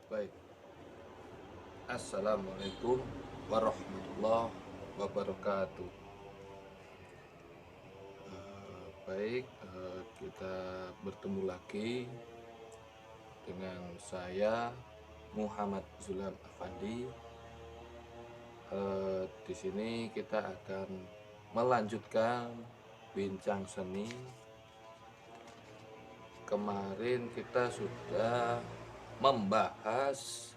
Baik, Assalamualaikum warahmatullahi wabarakatuh. Kita bertemu lagi dengan saya Muhammad Zulam Afandi. Di sini kita akan melanjutkan bincang seni. Kemarin kita sudah membahas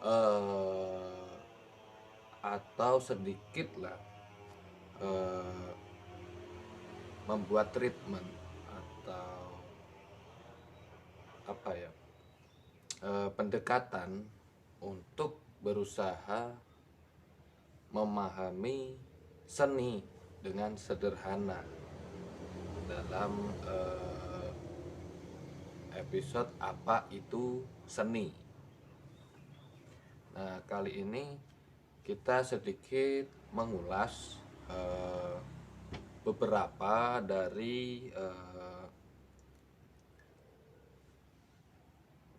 eh, atau sedikitlah eh, membuat treatment atau apa ya, pendekatan untuk berusaha memahami seni dengan sederhana dalam episode apa itu seni. Nah, kali ini kita sedikit mengulas beberapa dari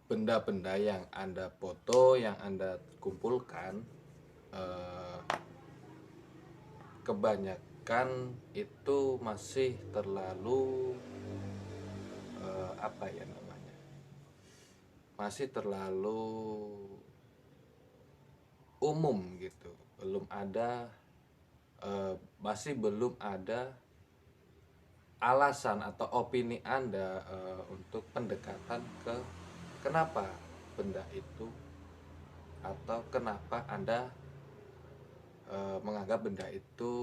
benda-benda yang Anda foto, yang Anda kumpulkan. eh, Kebanyakan itu masih terlalu apa ya namanya, masih terlalu umum gitu, belum ada masih belum ada alasan atau opini Anda untuk pendekatan ke kenapa benda itu, atau kenapa Anda menganggap benda itu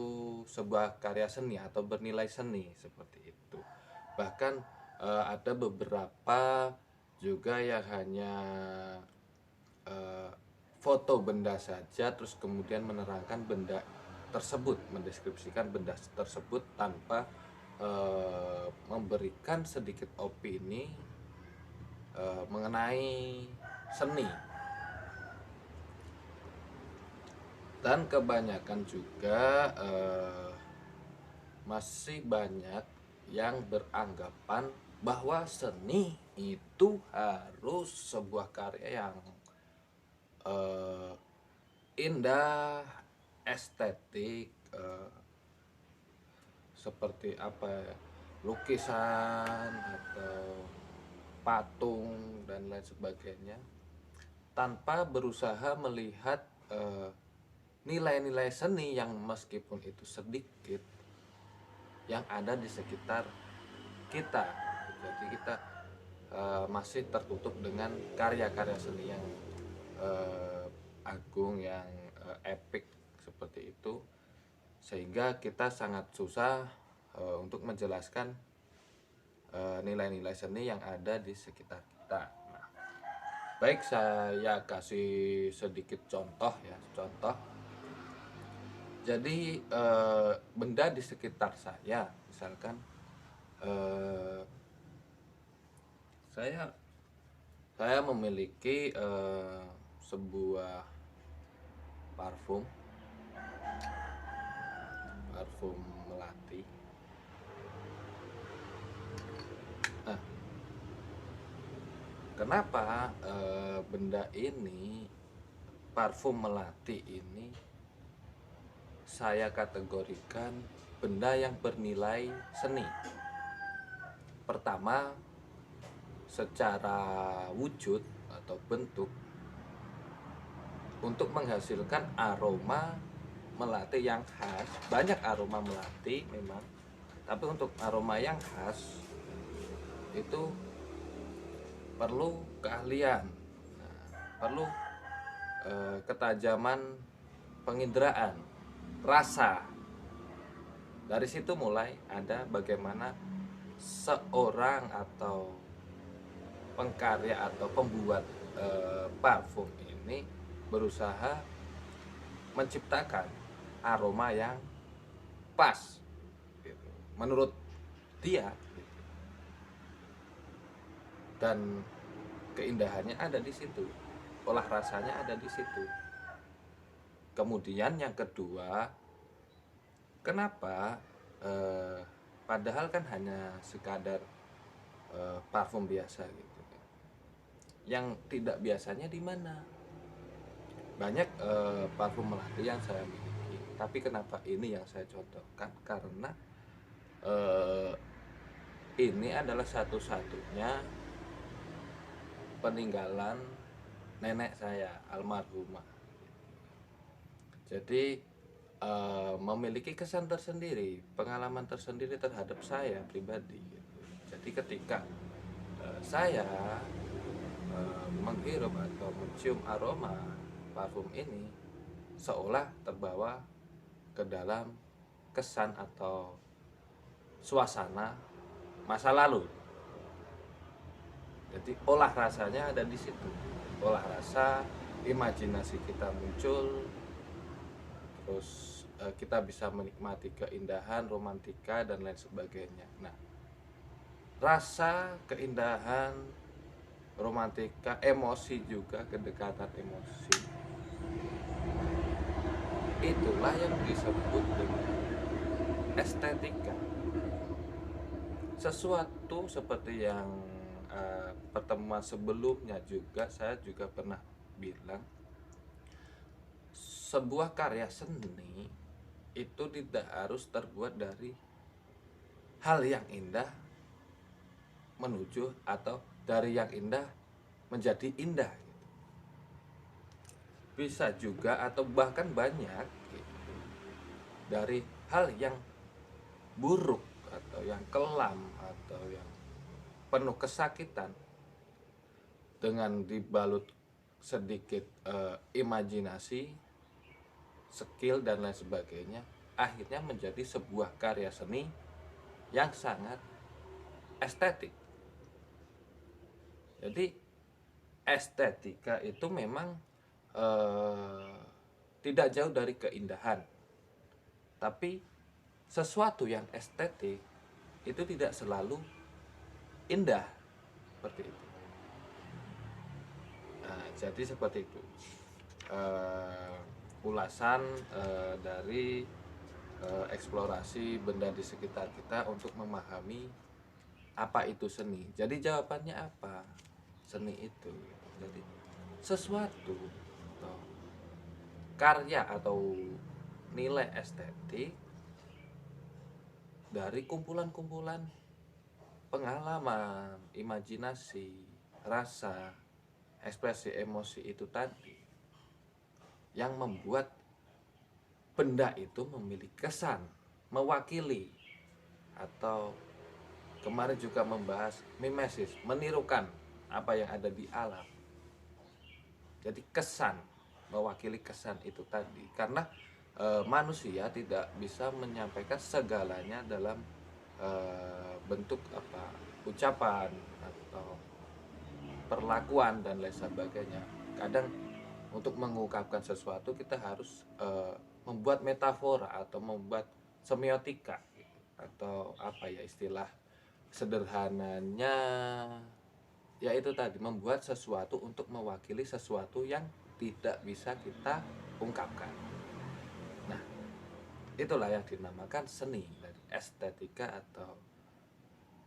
sebuah karya seni atau bernilai seni seperti itu. Bahkan ada beberapa juga yang hanya eh, foto benda saja, terus kemudian menerangkan benda tersebut, mendeskripsikan benda tersebut tanpa memberikan sedikit opini mengenai seni. Dan kebanyakan juga masih banyak yang beranggapan bahwa seni itu harus sebuah karya yang eh, indah, estetik, seperti apa ya, lukisan atau patung dan lain sebagainya, tanpa berusaha melihat nilai-nilai seni yang meskipun itu sedikit yang ada di sekitar kita. Jadi kita masih tertutup dengan karya-karya seni yang agung, yang epik seperti itu, sehingga kita sangat susah untuk menjelaskan nilai-nilai seni yang ada di sekitar kita. Nah, baik, saya kasih sedikit contoh ya, contoh. Jadi benda di sekitar saya, misalkan eh, saya saya memiliki sebuah parfum, parfum melati. Nah, kenapa benda ini, parfum melati ini, saya kategorikan benda yang bernilai seni? Pertama, secara wujud atau bentuk, untuk menghasilkan aroma melati yang khas. Banyak aroma melati memang, tapi untuk aroma yang khas itu perlu keahlian. Nah, perlu ketajaman penginderaan, rasa. Dari situ mulai ada bagaimana seorang atau pengkarya atau pembuat parfum ini berusaha menciptakan aroma yang pas gitu, menurut dia gitu. Dan keindahannya ada di situ, olah rasanya ada di situ. Kemudian yang kedua, kenapa padahal kan hanya sekadar parfum biasa gitu kan, yang tidak biasanya di mana? Banyak parfum melati yang saya miliki, tapi kenapa ini yang saya contohkan? Karena eh, ini adalah satu-satunya peninggalan nenek saya almarhumah. Jadi memiliki kesan tersendiri, pengalaman tersendiri terhadap saya pribadi gitu. Jadi ketika saya menghirup atau mencium aroma parfum ini, seolah terbawa ke dalam kesan atau suasana masa lalu. Jadi olah rasanya ada di situ. Olah rasa, imajinasi kita muncul, terus kita bisa menikmati keindahan, romantika dan lain sebagainya. Nah, rasa, keindahan, romantika, emosi juga, kedekatan emosi, itulah yang disebut dengan estetika. Sesuatu seperti yang pertemuan sebelumnya juga saya juga pernah bilang, sebuah karya seni itu tidak harus terbuat dari hal yang indah menuju atau dari yang indah menjadi indah gitu. Bisa juga atau bahkan banyak gitu, dari hal yang buruk atau yang kelam atau yang penuh kesakitan, dengan dibalut sedikit imajinasi, skill dan lain sebagainya, akhirnya menjadi sebuah karya seni yang sangat estetik. Jadi estetika itu memang tidak jauh dari keindahan, tapi sesuatu yang estetik itu tidak selalu indah seperti itu. Nah, jadi seperti itu ulasan dari eksplorasi benda di sekitar kita untuk memahami apa itu seni. Jadi jawabannya apa? Seni itu, jadi sesuatu atau karya atau nilai estetik dari kumpulan-kumpulan pengalaman, imajinasi, rasa, ekspresi emosi itu tadi, yang membuat benda itu memiliki kesan, mewakili, atau kemarin juga membahas mimesis, menirukan apa yang ada di alam. Jadi kesan, mewakili kesan itu tadi, karena manusia tidak bisa menyampaikan segalanya dalam bentuk apa, ucapan atau perlakuan dan lain sebagainya. Kadang untuk mengungkapkan sesuatu kita harus membuat metafora atau membuat semiotika gitu. Atau apa ya istilah sederhananya, yaitu tadi membuat sesuatu untuk mewakili sesuatu yang tidak bisa kita ungkapkan. Nah, itulah yang dinamakan seni, estetika atau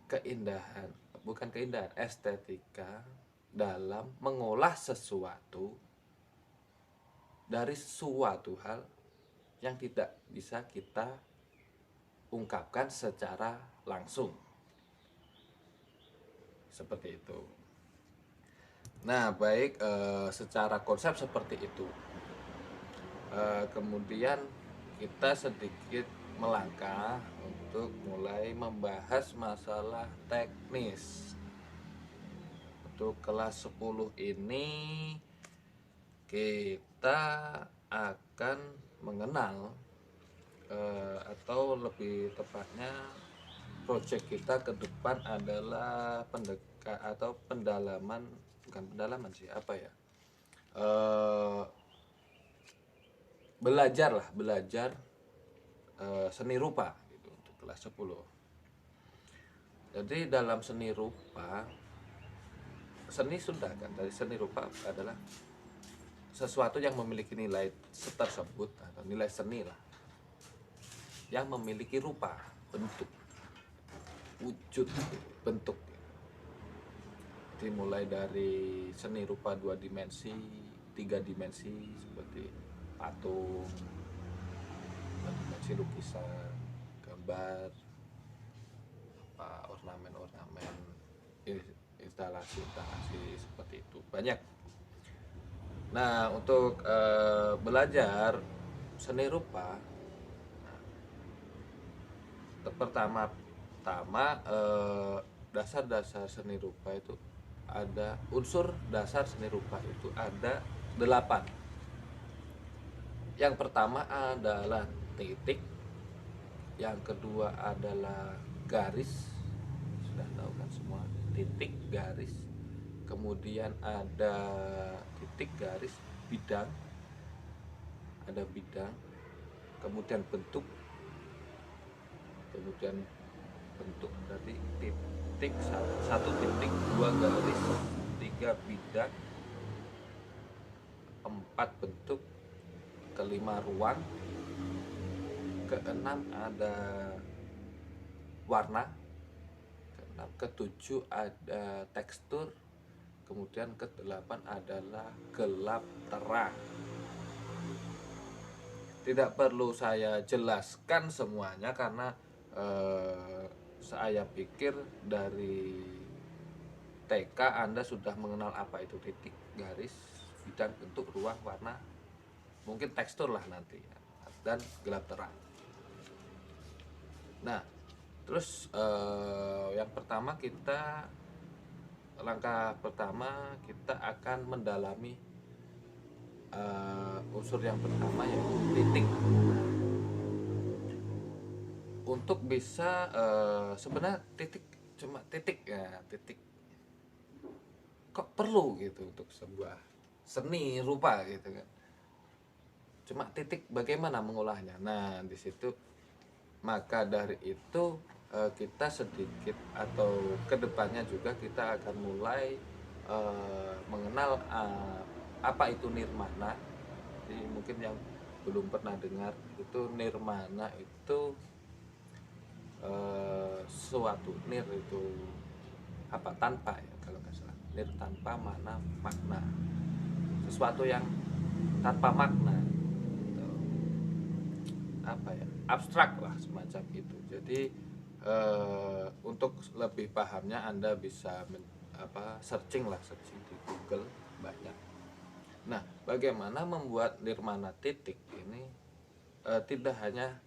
keindahan, bukan keindahan, estetika dalam mengolah sesuatu dari suatu hal yang tidak bisa kita ungkapkan secara langsung. Seperti itu. Nah, baik, secara konsep seperti itu. Kemudian kita sedikit melangkah untuk mulai membahas masalah teknis. Untuk kelas 10 ini kita akan mengenal atau lebih tepatnya proyek kita ke depan adalah atau pendalaman, bukan pendalaman sih, apa ya, belajar seni rupa gitu untuk kelas 10. Jadi dalam seni rupa, seni sudah kan, dari seni rupa adalah sesuatu yang memiliki nilai tersebut atau nilai seni lah, yang memiliki rupa, bentuk, wujud, bentuk. dimulai dari seni rupa 2 dimensi, 3 dimensi seperti patung, 2 dimensi lukisan, gambar, ornamen-ornamen, instalasi-instalasi seperti itu banyak. Nah, untuk belajar seni rupa, pertama-tama dasar-dasar seni rupa itu ada unsur dasar seni rupa itu ada 8. Yang pertama adalah titik, yang kedua adalah garis, sudah tahu kan semua, titik, garis, kemudian ada titik, garis, bidang, ada bidang, kemudian bentuk, kemudian bentuk tadi titik, satu titik, 2 garis, 3 bidang, 4 bentuk, kelima ruang, keenam ada warna, ketujuh ada tekstur, kemudian ke-8 adalah gelap terang. Tidak perlu saya jelaskan semuanya karena saya pikir dari TK Anda sudah mengenal apa itu titik, garis, bidang, bentuk, ruang, warna, mungkin tekstur lah nanti, dan gelap terang. Nah, terus langkah pertama kita akan mendalami unsur yang pertama, yaitu titik. Untuk bisa sebenarnya titik cuma titik ya, titik kok perlu gitu untuk sebuah seni rupa gitu kan. Cuma titik, bagaimana mengolahnya? Nah, di situ maka dari itu kita sedikit atau kedepannya juga kita akan mulai mengenal apa itu nirmana. Jadi mungkin yang belum pernah dengar itu, nirmana itu suatu, nir itu apa, tanpa ya kalau nggak salah, nir tanpa, mana makna, sesuatu yang tanpa makna gitu. Apa ya, abstrak lah semacam itu. Jadi untuk lebih pahamnya Anda bisa searching di Google, banyak. Nah, bagaimana membuat nirmana titik ini tidak hanya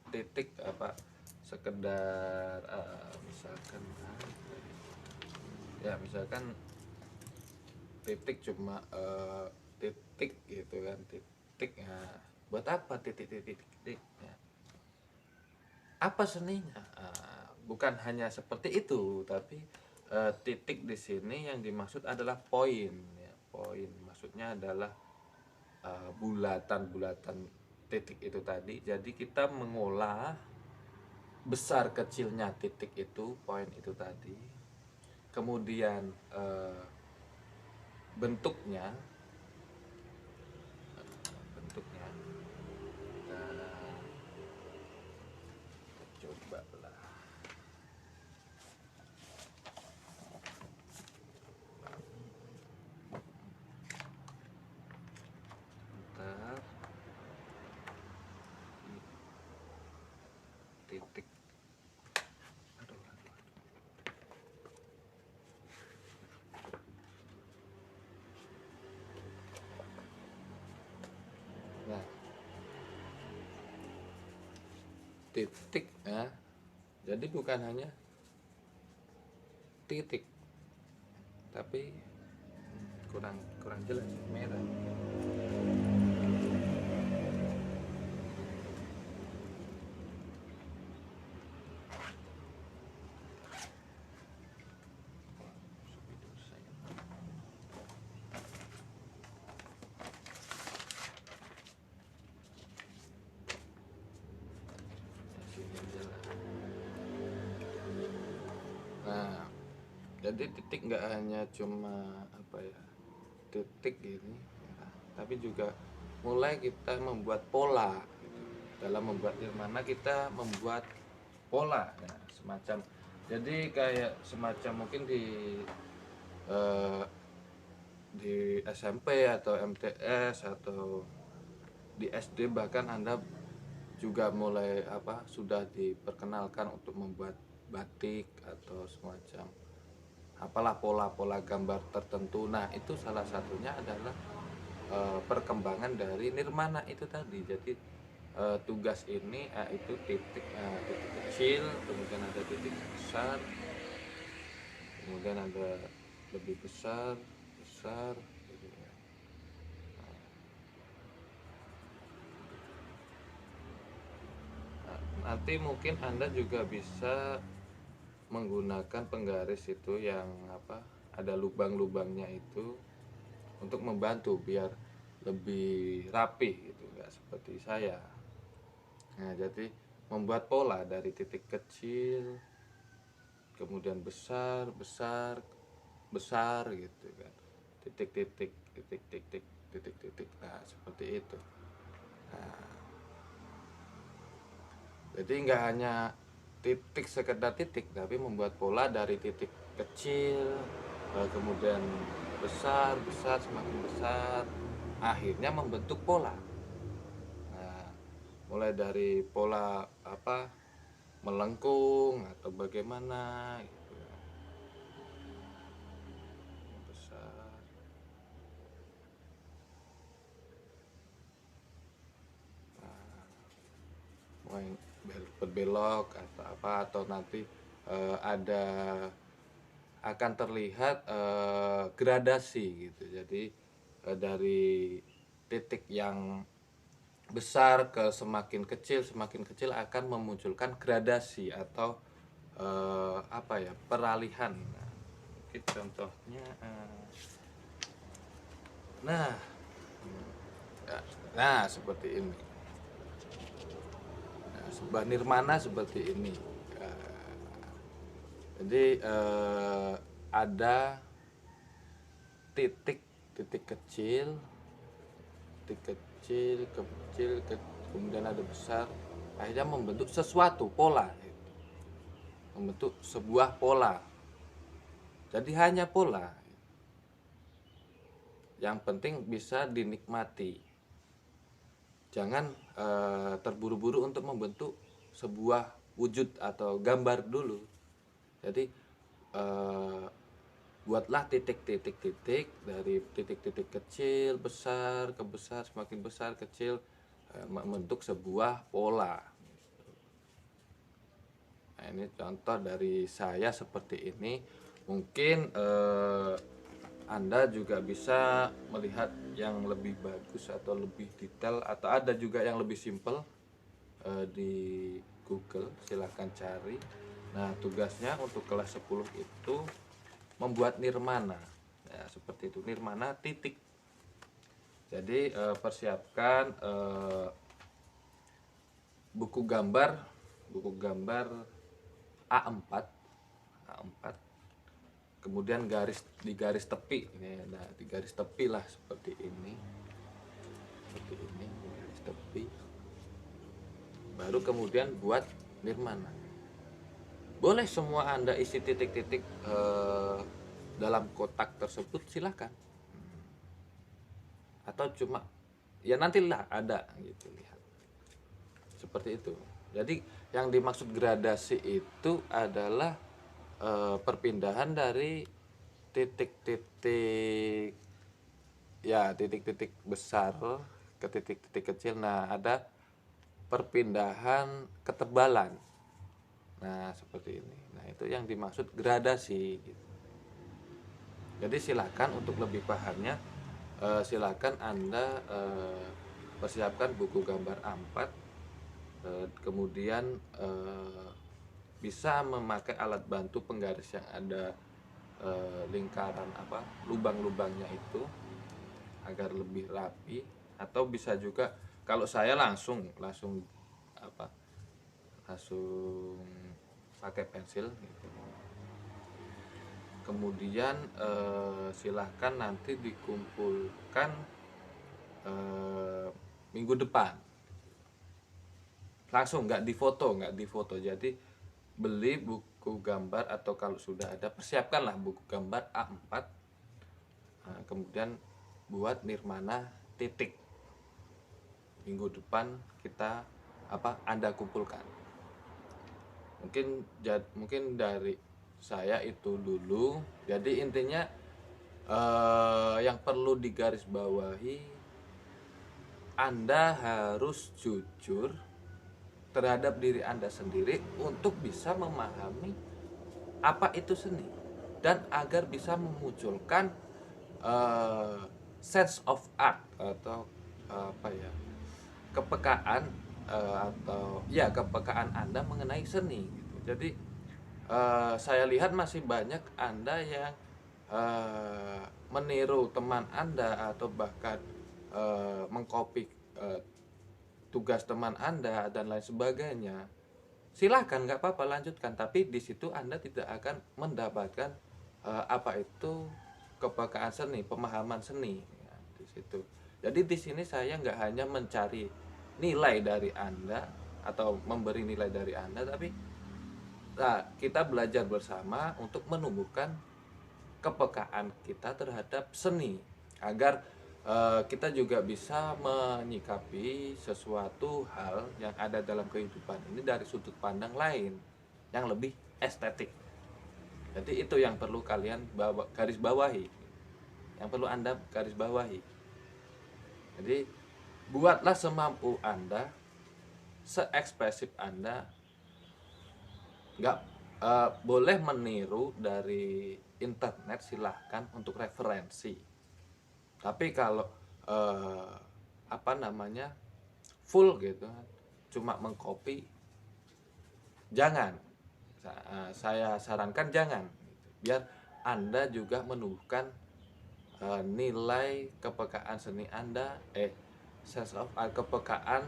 titik sekedar misalkan ya, misalkan titik cuma titik gitu kan, titik ya, buat apa titik ya, apa seninya? Bukan hanya seperti itu, tapi titik di sini yang dimaksud adalah poin ya. Poin maksudnya adalah bulatan-bulatan titik itu tadi. Jadi kita mengolah besar kecilnya titik itu, poin itu tadi, kemudian bentuknya bentuknya kita coba lah. Bentar. Titik, aduh. Nah, titik ya, jadi bukan hanya titik, tapi kurang jelas, merah. Nah, jadi titik nggak hanya cuma titik gini ya, tapi juga mulai kita membuat pola gitu. Dalam membuat nirmana kita membuat pola ya, semacam, jadi kayak semacam mungkin di eh, di SMP atau MTS atau di SD, bahkan Anda juga mulai sudah diperkenalkan untuk membuat batik atau semacam apalah pola-pola gambar tertentu. Nah, itu salah satunya adalah perkembangan dari nirmana itu tadi. Jadi tugas ini itu titik kecil, kemudian ada titik besar, kemudian ada lebih besar, besar gitu ya. Nah, nanti mungkin Anda juga bisa menggunakan penggaris itu yang ada lubang-lubangnya itu untuk membantu biar lebih rapi gitu, nggak seperti saya. Nah, jadi membuat pola dari titik kecil, kemudian besar, besar, besar gitu kan. Titik-titik, titik-titik, titik-titik. Nah, seperti itu. Nah, jadi nggak hanya titik sekedar titik, tapi membuat pola dari titik kecil, kemudian besar, besar, semakin besar, akhirnya membentuk pola. Nah, mulai dari pola melengkung atau bagaimana gitu ya. Besar. Mau yang berbelok atau atau nanti ada akan terlihat gradasi gitu. Jadi dari titik yang besar ke semakin kecil akan memunculkan gradasi atau peralihan. Nah, mungkin contohnya nah nah seperti ini. Nah, sebuah nirmana seperti ini. Jadi ada titik titik kecil, titik kecil, kemudian ada besar, akhirnya membentuk sesuatu pola, membentuk sebuah pola. Jadi hanya pola, yang penting bisa dinikmati. Jangan terburu-buru untuk membentuk sebuah wujud atau gambar dulu. Jadi buatlah titik-titik-titik dari titik-titik kecil, besar, ke besar, semakin besar, kecil, membentuk sebuah pola. Nah, ini contoh dari saya seperti ini. Mungkin Anda juga bisa melihat yang lebih bagus atau lebih detail, atau ada juga yang lebih simple di Google, silahkan cari. Nah, tugasnya untuk kelas 10 itu membuat nirmana. Ya, seperti itu, nirmana titik. Jadi persiapkan buku gambar, buku gambar A4, A4. Kemudian di garis tepi. Nah, di garis tepi lah seperti ini. Seperti ini, di garis tepi. Baru kemudian buat nirmana. Boleh semua Anda isi titik-titik dalam kotak tersebut, silakan. Atau cuma ya nantilah ada gitu, lihat. Seperti itu. Jadi yang dimaksud gradasi itu adalah perpindahan dari titik-titik, ya titik-titik besar ke titik-titik kecil. Nah, ada perpindahan ketebalan. Nah, seperti ini. Nah, itu yang dimaksud gradasi gitu. Jadi silakan untuk lebih pahamnya, silakan Anda persiapkan buku gambar A4, kemudian bisa memakai alat bantu penggaris yang ada lingkaran lubang-lubangnya itu agar lebih rapi, atau bisa juga kalau saya langsung langsung apa langsung pakai pensil gitu. Kemudian silahkan nanti dikumpulkan minggu depan, langsung nggak difoto. Jadi beli buku gambar, atau kalau sudah ada, persiapkanlah buku gambar A4. Kemudian buat nirmana titik. Minggu depan kita Anda kumpulkan. Mungkin dari saya itu dulu. Jadi intinya yang perlu digarisbawahi, Anda harus jujur terhadap diri Anda sendiri untuk bisa memahami apa itu seni, dan agar bisa memunculkan sense of art, atau kepekaan, atau ya kepekaan Anda mengenai seni gitu. Jadi saya lihat masih banyak Anda yang meniru teman Anda, atau bahkan mengcopy tugas teman Anda dan lain sebagainya. Silahkan, nggak apa-apa, lanjutkan. Tapi di situ Anda tidak akan mendapatkan apa itu kepekaan seni, pemahaman seni, ya, di situ. Jadi di sini saya nggak hanya mencari nilai dari Anda atau memberi nilai dari Anda, tapi kita belajar bersama untuk menumbuhkan kepekaan kita terhadap seni, agar kita juga bisa menyikapi sesuatu hal yang ada dalam kehidupan ini dari sudut pandang lain yang lebih estetik. Jadi itu yang perlu kalian garis bawahi, yang perlu Anda garis bawahi. Jadi buatlah semampu Anda, seekspresif Anda. Nggak boleh meniru dari internet, silahkan untuk referensi. Tapi kalau full gitu, cuma mengcopy, jangan. Saya sarankan jangan, biar Anda juga menumbuhkan nilai kepekaan seni Anda, sense of art, kepekaan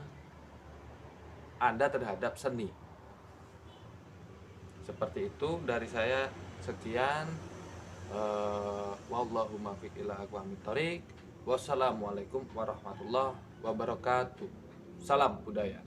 Anda terhadap seni. Seperti itu dari saya. Sekian. Wallahu muwaffiq ila aqwamit thoriq. Wassalamualaikum warahmatullahi wabarakatuh. Salam budaya.